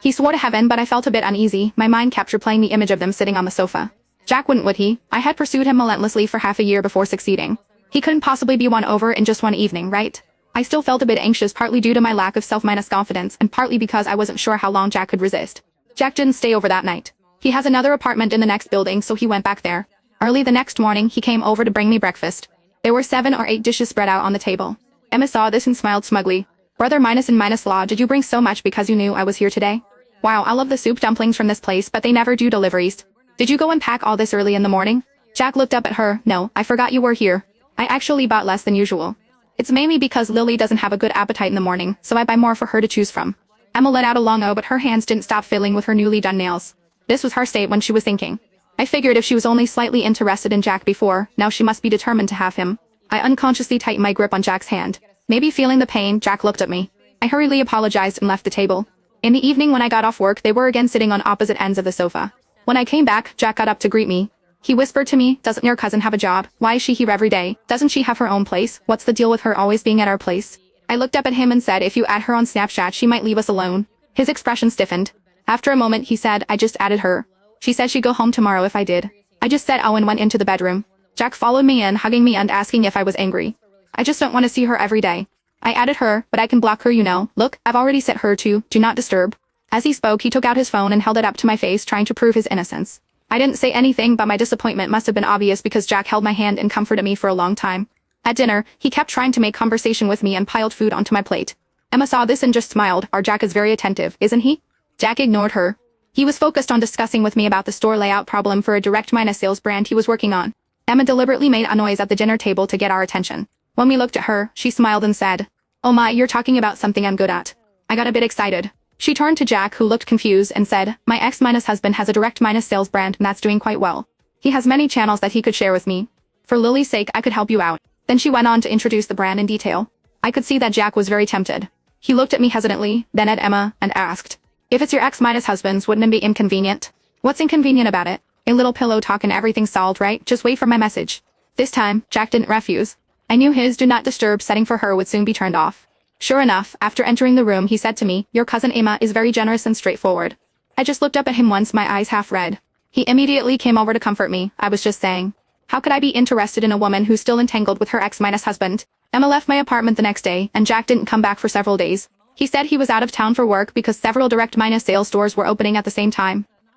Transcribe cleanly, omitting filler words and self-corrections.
He swore to heaven, but I felt a bit uneasy. My mind kept replaying the image of them sitting on the sofa. Jack wouldn't, would he? I had pursued him relentlessly for half a year before succeeding. He couldn't possibly be won over in just one evening, right? I still felt a bit anxious, partly due to my lack of self-confidence and partly because I wasn't sure how long Jack could resist. Jack didn't stay over that night. He has another apartment in the next building, so he went back there. Early the next morning, he came over to bring me breakfast. There were 7 or 8 dishes spread out on the table. Emma saw this and smiled smugly. Brother minus and minus law, did you bring so much because you knew I was here today? Wow, I love the soup dumplings from this place, but they never do deliveries. Did you go and pack all this early in the morning? Jack looked up at her. No, I forgot you were here. I actually bought less than usual. It's mainly because Lily doesn't have a good appetite in the morning, so I buy more for her to choose from. Emma let out a long O, but her hands didn't stop fiddling with her newly done nails. This was her state when she was thinking. I figured if she was only slightly interested in Jack before, now she must be determined to have him. I unconsciously tightened my grip on Jack's hand. Maybe feeling the pain, Jack looked at me. I hurriedly apologized and left the table. In the evening when I got off work, they were again sitting on opposite ends of the sofa. When I came back, Jack got up to greet me. He whispered to me, doesn't your cousin have a job? Why is she here every day? Doesn't she have her own place? What's the deal with her always being at our place? I looked up at him and said if you add her on Snapchat she might leave us alone. His expression stiffened. After a moment he said, I just added her. She said she'd go home tomorrow if I did. I just said oh and went into the bedroom. Jack followed me in, hugging me and asking if I was angry. I just don't want to see her every day. I added her, but I can block her, you know. Look, I've already set her to do not disturb. As he spoke, he took out his phone and held it up to my face, trying to prove his innocence. I didn't say anything, but my disappointment must have been obvious because Jack held my hand and comforted me for a long time. At dinner, he kept trying to make conversation with me and piled food onto my plate. Emma saw this and just smiled. Our Jack is very attentive, isn't he? Jack ignored her. He was focused on discussing with me about the store layout problem for a direct minus sales brand he was working on. Emma deliberately made a noise at the dinner table to get our attention. When we looked at her, she smiled and said, oh my, you're talking about something I'm good at. I got a bit excited. She turned to Jack, who looked confused, and said, my ex-husband has a direct minus sales brand and that's doing quite well. He has many channels that he could share with me. For Lily's sake, I could help you out. Then she went on to introduce the brand in detail. I could see that Jack was very tempted. He looked at me hesitantly, then at Emma, and asked, if it's your ex-husband's, wouldn't it be inconvenient? What's inconvenient about it? A little pillow talk and everything's solved, right? Just wait for my message. This time, Jack didn't refuse. I knew his do not disturb setting for her would soon be turned off. Sure enough, after entering the room he said to me, your cousin Emma is very generous and straightforward. I just looked up at him once, my eyes half red. He immediately came over to comfort me. I was just saying. How could I be interested in a woman who's still entangled with her ex-husband? Emma left my apartment the next day, and Jack didn't come back for several days. He said he was out of town for work because several direct minus sales stores were opening at the same time.